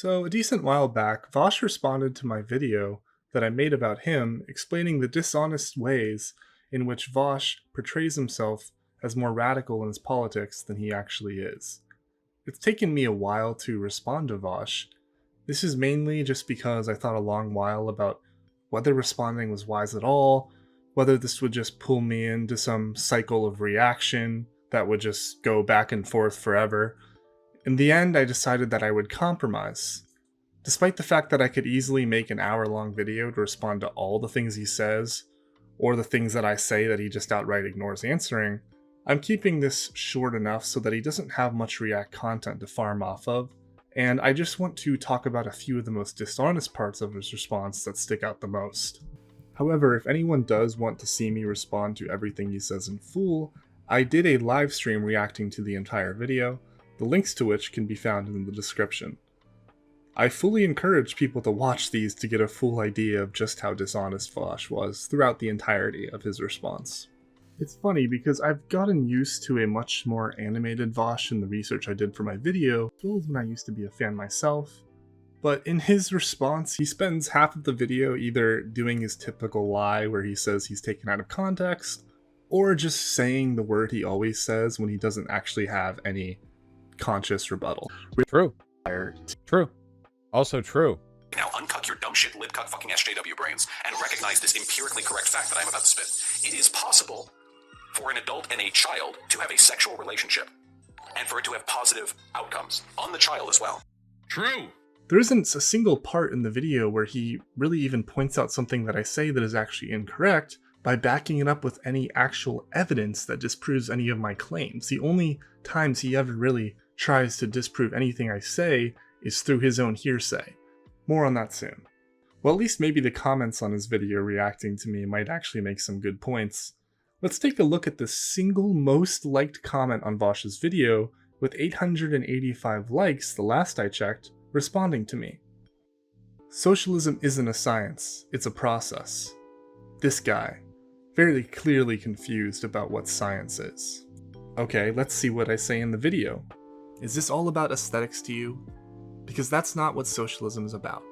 So, a decent while back, Vosch responded to my video that I made about him, explaining the dishonest ways in which Vosch portrays himself as more radical in his politics than he actually is. It's taken me a while to respond to Vosch. This is mainly just because I thought a long while about whether responding was wise at all, whether this would just pull me into some cycle of reaction that would just go back and forth forever. In the end, I decided that I would compromise. Despite the fact that I could easily make an hour-long video to respond to all the things he says, or the things that I say that he just outright ignores answering, I'm keeping this short enough so that he doesn't have much React content to farm off of, and I just want to talk about a few of the most dishonest parts of his response that stick out the most. However, if anyone does want to see me respond to everything he says in full, I did a live stream reacting to the entire video, the links to which can be found in the description. I fully encourage people to watch these to get a full idea of just how dishonest Vosch was throughout the entirety of his response. It's funny because I've gotten used to a much more animated Vosch in the research I did for my video, as well as when I used to be a fan myself. But in his response, he spends half of the video either doing his typical lie where he says he's taken out of context, or just saying the word he always says when he doesn't actually have any conscious rebuttal. True. True. Also true. Now uncuck your dumb shit lid-cuck fucking SJW brains and recognize this empirically correct fact that I'm about to spit. It is possible for an adult and a child to have a sexual relationship and for it to have positive outcomes on the child as well. True. There isn't a single part in the video where he really even points out something that I say that is actually incorrect by backing it up with any actual evidence that disproves any of my claims. The only times he ever really tries to disprove anything I say is through his own hearsay. More on that soon. Well, at least maybe the comments on his video reacting to me might actually make some good points. Let's take a look at the single most liked comment on Vosch's video, with 885 likes the last I checked, responding to me. Socialism isn't a science, it's a process. This guy, very clearly confused about what science is. Okay, let's see what I say in the video. Is this all about aesthetics to you? Because that's not what socialism is about.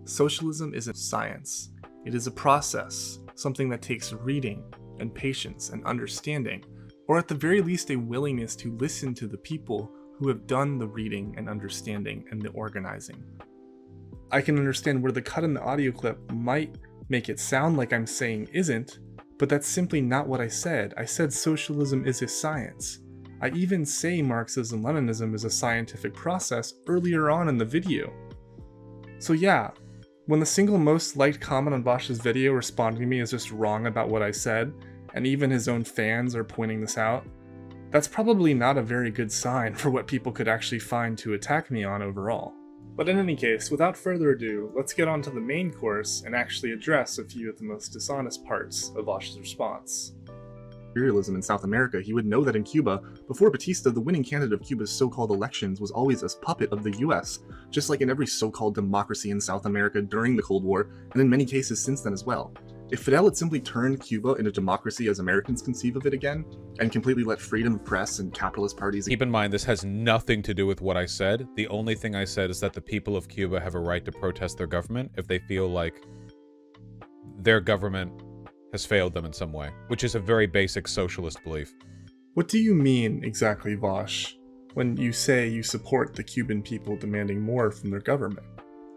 Socialism isn't science. It is a process, something that takes reading and patience and understanding, or at the very least a willingness to listen to the people who have done the reading and understanding and the organizing. I can understand where the cut in the audio clip might make it sound like I'm saying isn't, but that's simply not what I said. I said socialism is a science. I even say Marxism-Leninism is a scientific process earlier on in the video. So yeah, when the single most liked comment on Vosch's video responding to me is just wrong about what I said, and even his own fans are pointing this out, that's probably not a very good sign for what people could actually find to attack me on overall. But in any case, without further ado, let's get on to the main course and actually address a few of the most dishonest parts of Vosch's response. Imperialism in South America, he would know that in Cuba, before Batista, the winning candidate of Cuba's so-called elections was always a puppet of the US, just like in every so-called democracy in South America during the Cold War, and in many cases since then as well. If Fidel had simply turned Cuba into democracy as Americans conceive of it again, and completely let freedom of press and capitalist parties— Keep in mind, this has nothing to do with what I said. The only thing I said is that the people of Cuba have a right to protest their government if they feel like their government has failed them in some way, which is a very basic socialist belief. What do you mean exactly, Vosch, when you say you support the Cuban people demanding more from their government?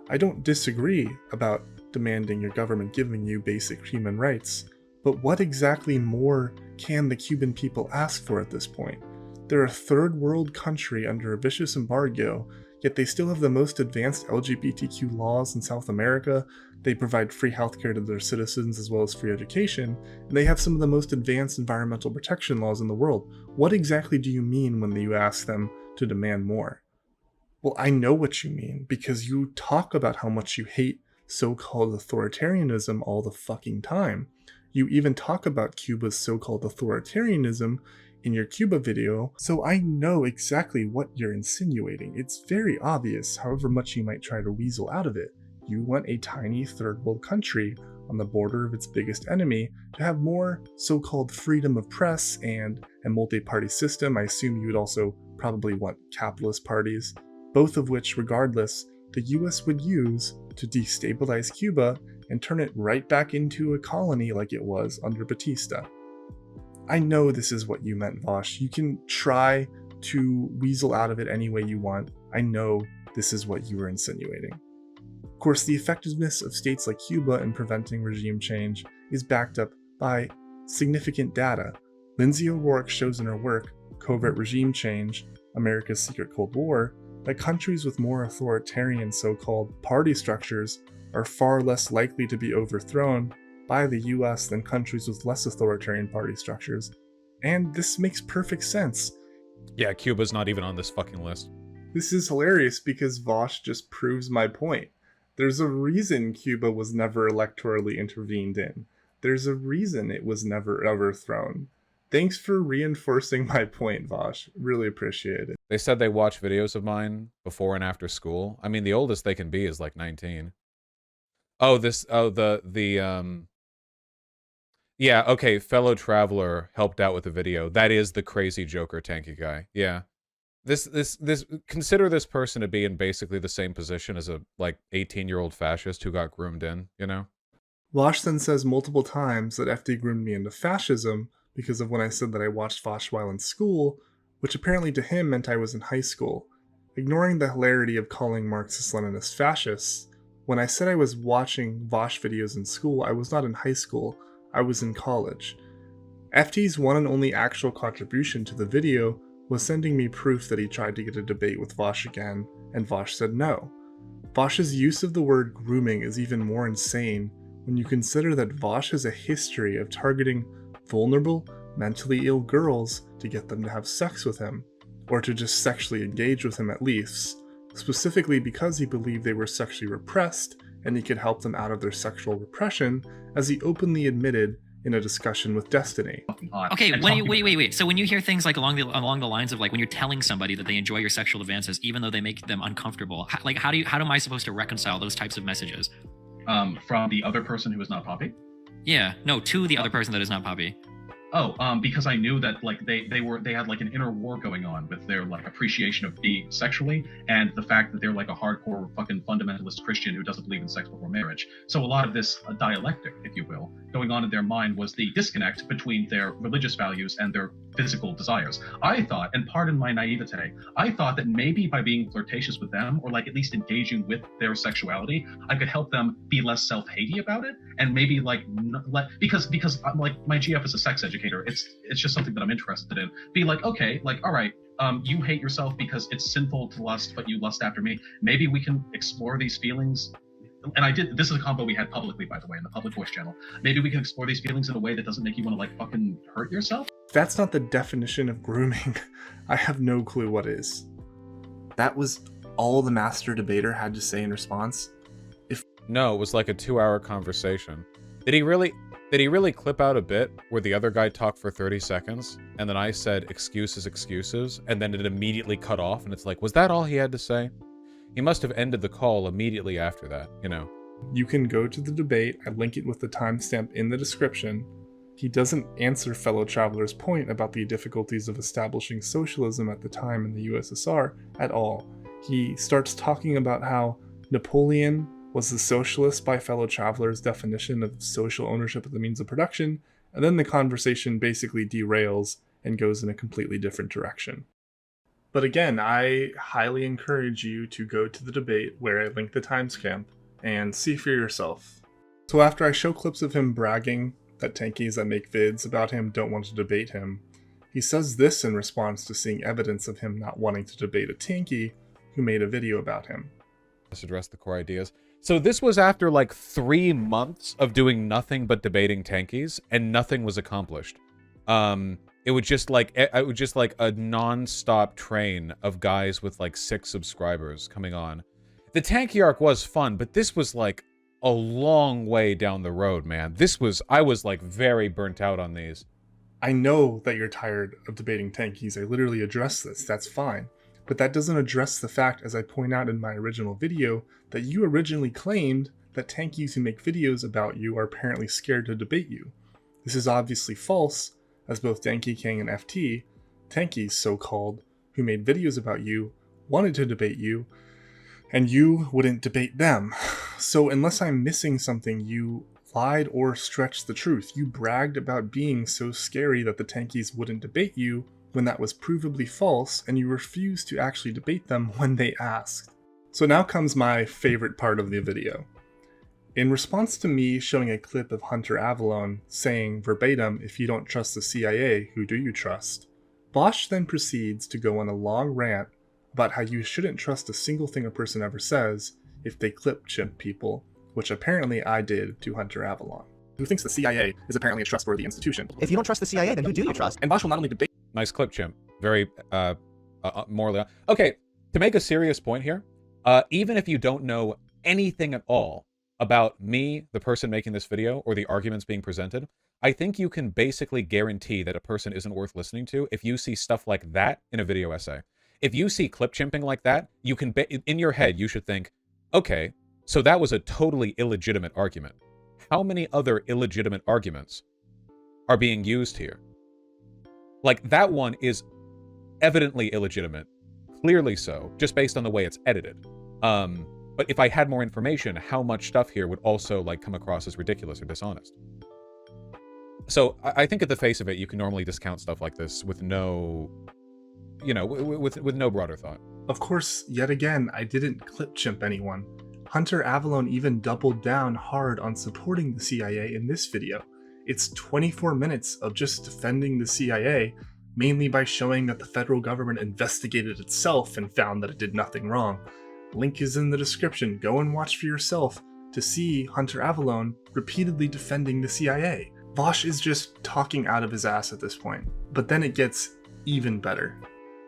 I don't disagree about demanding your government giving you basic human rights, but what exactly more can the Cuban people ask for at this point? They're a third world country under a vicious embargo, yet they still have the most advanced LGBTQ laws in South America. They provide free healthcare to their citizens as well as free education, and they have some of the most advanced environmental protection laws in the world. What exactly do you mean when you ask them to demand more? Well, I know what you mean, because you talk about how much you hate so-called authoritarianism all the fucking time. You even talk about Cuba's so-called authoritarianism in your Cuba video, so I know exactly what you're insinuating. It's very obvious, however much you might try to weasel out of it. You want a tiny third world country on the border of its biggest enemy to have more so-called freedom of press and a multi-party system. I assume you would also probably want capitalist parties, both of which, regardless, the US would use to destabilize Cuba and turn it right back into a colony like it was under Batista. I know this is what you meant, Vaush. You can try to weasel out of it any way you want. I know this is what you were insinuating. Of course, the effectiveness of states like Cuba in preventing regime change is backed up by significant data. Lindsay O'Rourke shows in her work, Covert Regime Change, America's Secret Cold War, that countries with more authoritarian so-called party structures are far less likely to be overthrown by the US than countries with less authoritarian party structures. And this makes perfect sense. Yeah, Cuba's not even on this fucking list. This is hilarious because Vosch just proves my point. There's a reason Cuba was never electorally intervened in. There's a reason it was never overthrown. Thanks for reinforcing my point, Vosch. Really appreciate it. They said they watch videos of mine before and after school. I mean, the oldest they can be is like 19. Yeah, okay, fellow traveler helped out with the video. That is the crazy Joker tanky guy. Yeah. Consider this person to be in basically the same position as a, like, 18-year-old fascist who got groomed in, you know? Vosch then says multiple times that FD groomed me into fascism because of when I said that I watched Vosch while in school, which apparently to him meant I was in high school. Ignoring the hilarity of calling Marxist-Leninists fascists, when I said I was watching Vosch videos in school, I was not in high school, I was in college. FD's one and only actual contribution to the video was sending me proof that he tried to get a debate with Vosch again, and Vosch said no. Vosch's use of the word grooming is even more insane when you consider that Vosch has a history of targeting vulnerable, mentally ill girls to get them to have sex with him, or to just sexually engage with him at least, specifically because he believed they were sexually repressed and he could help them out of their sexual repression, as he openly admitted in a discussion with Destiny. Okay, wait. So when you hear things like along the lines of like when you're telling somebody that they enjoy your sexual advances, even though they make them uncomfortable, how am I supposed to reconcile those types of messages? From the other person who is not Poppy? Yeah, no, to the other person that is not Poppy. Because I knew that like they had like an inner war going on with their like appreciation of being sexually and the fact that they're like a hardcore fucking fundamentalist Christian who doesn't believe in sex before marriage. So a lot of this dialectic, if you will, going on in their mind was the disconnect between their religious values and their physical desires. I thought, and pardon my naivete, I thought that maybe by being flirtatious with them or like at least engaging with their sexuality, I could help them be less self-hatey about it and maybe like because I'm like my GF is a sex educator. It's just something that I'm interested in. Be like, okay, like, all right, you hate yourself because it's sinful to lust, but you lust after me. Maybe we can explore these feelings. And I did, this is a combo we had publicly, by the way, in the public voice channel. Maybe we can explore these feelings in a way that doesn't make you want to like fucking hurt yourself. That's not the definition of grooming. I have no clue what is. That was all the master debater had to say in response? No, it was like a 2-hour conversation. Did he really clip out a bit where the other guy talked for 30 seconds, and then I said excuses, and then it immediately cut off, and it's like, was that all he had to say? He must have ended the call immediately after that, you know. You can go to the debate, I link it with the timestamp in the description. He doesn't answer fellow traveler's point about the difficulties of establishing socialism at the time in the USSR at all. He starts talking about how Napoleon was the socialist by fellow traveler's definition of social ownership of the means of production, and then the conversation basically derails and goes in a completely different direction. But again, I highly encourage you to go to the debate where I link the timestamp and see for yourself. So after I show clips of him bragging that tankies that make vids about him don't want to debate him, he says this in response to seeing evidence of him not wanting to debate a tanky who made a video about him. Let's address the core ideas. So this was after like 3 months of doing nothing but debating tankies, and nothing was accomplished. It was just like a non-stop train of guys with like 6 subscribers coming on. The tanky arc was fun, but this was like a long way down the road, man. I was like very burnt out on these. I know that you're tired of debating tankies. I literally addressed this. That's fine. But that doesn't address the fact, as I point out in my original video, that you originally claimed that tankies who make videos about you are apparently scared to debate you. This is obviously false, as both Danky King and FT, tankies so-called, who made videos about you, wanted to debate you, and you wouldn't debate them. So unless I'm missing something, you lied or stretched the truth. You bragged about being so scary that the tankies wouldn't debate you when that was provably false, and you refused to actually debate them when they asked. So now comes my favorite part of the video. In response to me showing a clip of Hunter Avallone saying verbatim, "If you don't trust the CIA, who do you trust?" Vosch then proceeds to go on a long rant about how you shouldn't trust a single thing a person ever says if they clip chimp people, which apparently I did to Hunter Avallone, who thinks the CIA is apparently a trustworthy institution. If you don't trust the CIA, then who do you trust? And Vosch will not only debate. Nice clip, chimp. Very, morally. Okay, to make a serious point here, even if you don't know anything at all about me, the person making this video, or the arguments being presented, I think you can basically guarantee that a person isn't worth listening to if you see stuff like that in a video essay. If you see clip chimping like that, you can, in your head, you should think, okay, so that was a totally illegitimate argument. How many other illegitimate arguments are being used here? Like, that one is evidently illegitimate, clearly so, just based on the way it's edited. But if I had more information, how much stuff here would also like come across as ridiculous or dishonest? So I think at the face of it, you can normally discount stuff like this with no, you know, with no broader thought. Of course, yet again, I didn't clip chimp anyone. Hunter Avallone even doubled down hard on supporting the CIA in this video. It's 24 minutes of just defending the CIA, mainly by showing that the federal government investigated itself and found that it did nothing wrong. Link is in the description. Go and watch for yourself to see Hunter Avallone repeatedly defending the CIA. Vosch is just talking out of his ass at this point. But then it gets even better.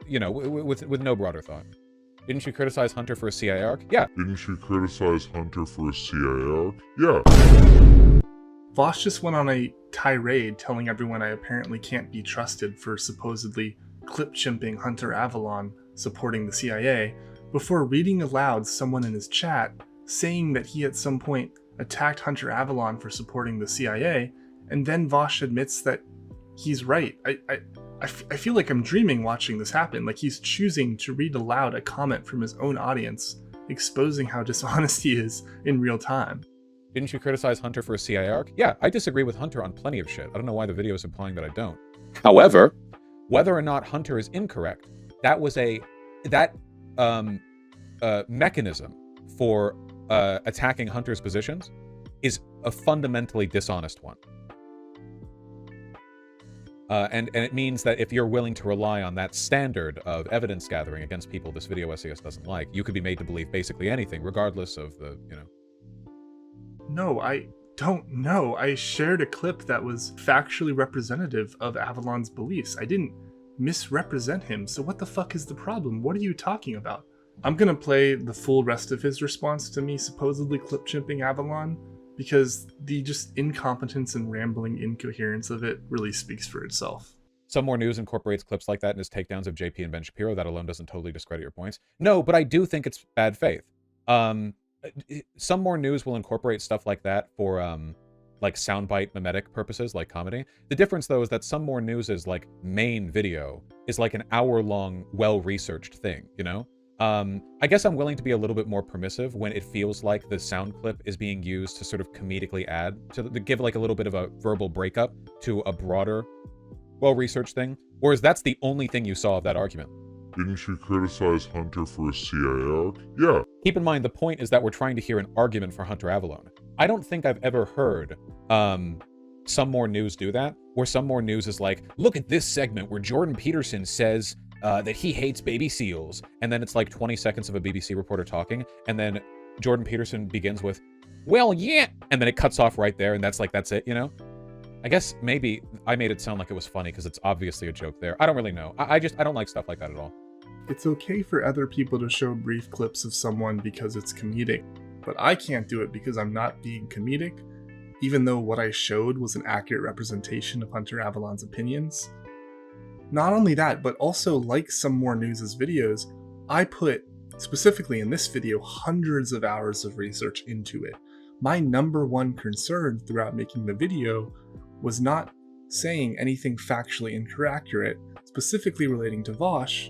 You know, with no broader thought. Didn't you criticize Hunter for a CIA arc? Yeah. Didn't you criticize Hunter for a CIA arc? Yeah. Vosch just went on a tirade telling everyone I apparently can't be trusted for supposedly clip-chimping Hunter Avallone supporting the CIA, before reading aloud someone in his chat saying that he at some point attacked Hunter Avallone for supporting the CIA, and then Vosch admits that he's right. I feel like I'm dreaming watching this happen, like he's choosing to read aloud a comment from his own audience, exposing how dishonest he is in real time. Didn't you criticize Hunter for a CIA arc? Yeah, I disagree with Hunter on plenty of shit. I don't know why the video is implying that I don't. However, whether or not Hunter is incorrect, that was mechanism for attacking Hunter's positions is a fundamentally dishonest one. And it means that if you're willing to rely on that standard of evidence gathering against people this video essayist doesn't like, you could be made to believe basically anything, regardless of the, you know. No, I don't know. I shared a clip that was factually representative of Avalon's beliefs. I didn't misrepresent him, so what the fuck is the problem? What are you talking about? I'm gonna play the full rest of his response to me supposedly clip-chimping Avallone, because the just incompetence and rambling incoherence of it really speaks for itself. Some More News incorporates clips like that in his takedowns of JP and Ben Shapiro. That alone doesn't totally discredit your points. No, but I do think it's bad faith. Some More News will incorporate stuff like that for like soundbite mimetic purposes, like comedy. The difference, though, is that Some More News' like main video is like an hour-long, well-researched thing, you know? I guess I'm willing to be a little bit more permissive when it feels like the sound clip is being used to sort of comedically add, to give like a little bit of a verbal breakup to a broader, well-researched thing. Whereas that's the only thing you saw of that argument. Didn't you criticize Hunter for a CIA arc? Yeah. Keep in mind, the point is that we're trying to hear an argument for Hunter Avallone. I don't think I've ever heard Some More News do that, where Some More News is like, look at this segment where Jordan Peterson says that he hates baby seals, and then it's like 20 seconds of a BBC reporter talking, and then Jordan Peterson begins with, well, yeah, and then it cuts off right there, and that's it, you know? I guess maybe I made it sound like it was funny because it's obviously a joke there. I don't really know. I don't like stuff like that at all. It's okay for other people to show brief clips of someone because it's comedic, but I can't do it because I'm not being comedic, even though what I showed was an accurate representation of Hunter Avallone's opinions. Not only that, but also like Some More News' videos, I put, specifically in this video, hundreds of hours of research into it. My number one concern throughout making the video was not saying anything factually inaccurate, specifically relating to Vosch,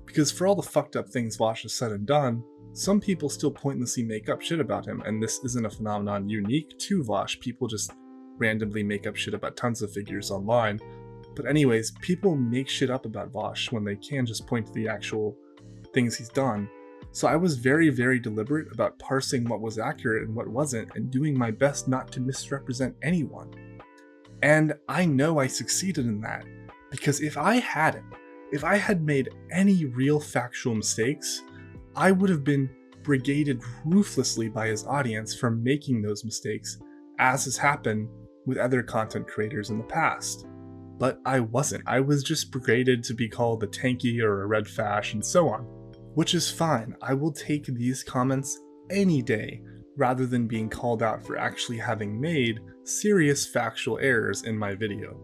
because for all the fucked up things Vosch has said and done, some people still pointlessly make up shit about him, and this isn't a phenomenon unique to Vaush. People just randomly make up shit about tons of figures online. But anyways, people make shit up about Vaush when they can just point to the actual things he's done. So I was very, very deliberate about parsing what was accurate and what wasn't, and doing my best not to misrepresent anyone. And I know I succeeded in that, because if I had made any real factual mistakes, I would have been brigaded ruthlessly by his audience for making those mistakes, as has happened with other content creators in the past. But I wasn't. I was just brigaded to be called a tanky or a red fash and so on. Which is fine. I will take these comments any day, rather than being called out for actually having made serious factual errors in my video.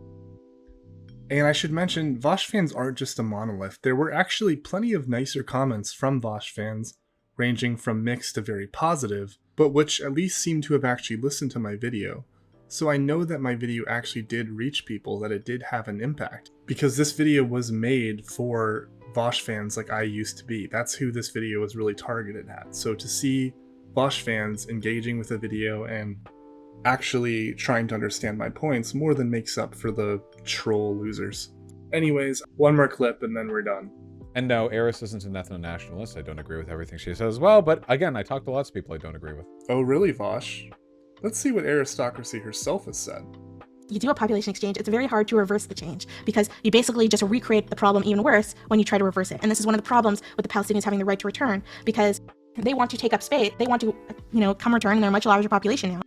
And I should mention, Vaush fans aren't just a monolith. There were actually plenty of nicer comments from Vaush fans, ranging from mixed to very positive, but which at least seem to have actually listened to my video. So I know that my video actually did reach people, that it did have an impact, because this video was made for Vaush fans like I used to be. That's who this video was really targeted at. So to see Vaush fans engaging with the video and actually trying to understand my points more than makes up for the troll losers. Anyways, one more clip and then we're done. And no, Eris isn't an ethno-nationalist. I don't agree with everything she says as well, but again, I talk to lots of people I don't agree with. Oh really, Vaush? Let's see what aristocracy herself has said. You do a population exchange, it's very hard to reverse the change because you basically just recreate the problem even worse when you try to reverse it. And this is one of the problems with the Palestinians having the right to return, because they want to take up space, they want to, come return, and they're a much larger population now.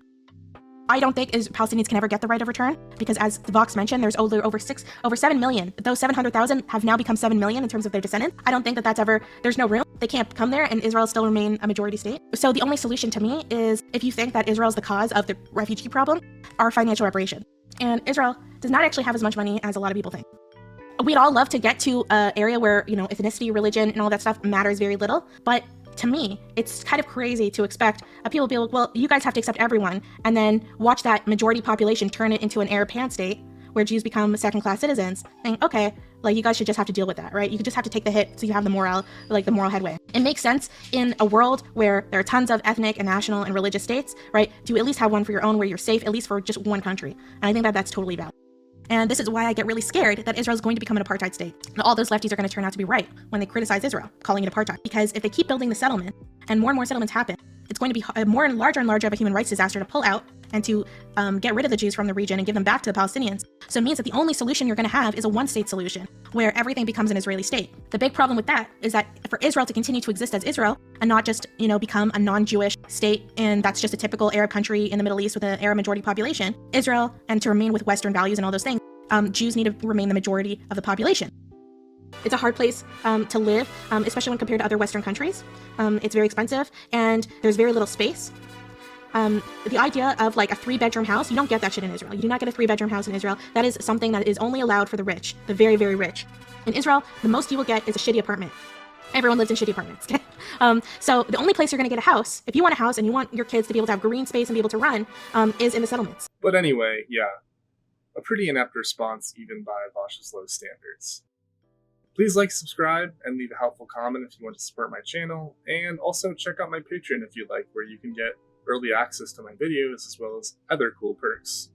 I don't think Palestinians can ever get the right of return, because as the Vox mentioned, there's over 7 million. Those 700,000 have now become 7 million in terms of their descendants. I don't think that that's ever, there's no room. They can't come there, and Israel still remain a majority state. So the only solution to me is, if you think that Israel's the cause of the refugee problem, are financial reparations. And Israel does not actually have as much money as a lot of people think. We'd all love to get to an area where, ethnicity, religion, and all that stuff matters very little. But to me, it's kind of crazy to expect people to be like, well, you guys have to accept everyone, and then watch that majority population turn it into an Arab pan-state where Jews become second-class citizens. And okay, you guys should just have to deal with that, right? You just have to take the hit so you have the moral headway. It makes sense in a world where there are tons of ethnic and national and religious states, right? To at least have one for your own where you're safe, at least for just one country. And I think that that's totally valid. And this is why I get really scared that Israel's going to become an apartheid state. And all those lefties are going to turn out to be right when they criticize Israel, calling it apartheid. Because if they keep building the settlement and more settlements happen, it's going to be a more and larger of a human rights disaster to pull out and to get rid of the Jews from the region and give them back to the Palestinians. So it means that the only solution you're going to have is a one-state solution, where everything becomes an Israeli state. The big problem with that is that for Israel to continue to exist as Israel and not just, become a non-Jewish state, and that's just a typical Arab country in the Middle East with an Arab majority population, Israel, and to remain with Western values and all those things, Jews need to remain the majority of the population. It's a hard place to live, especially when compared to other Western countries. It's very expensive, and there's very little space. The idea of a 3-bedroom house, you don't get that shit in Israel. You do not get a 3-bedroom house in Israel. That is something that is only allowed for the rich, the very, very rich. In Israel, the most you will get is a shitty apartment. Everyone lives in shitty apartments. So the only place you're going to get a house, if you want a house and you want your kids to be able to have green space and be able to run, is in the settlements. But anyway, yeah. A pretty inept response even by Vosh's low standards. Please like, subscribe, and leave a helpful comment if you want to support my channel, and also check out my Patreon if you'd like, where you can get early access to my videos as well as other cool perks.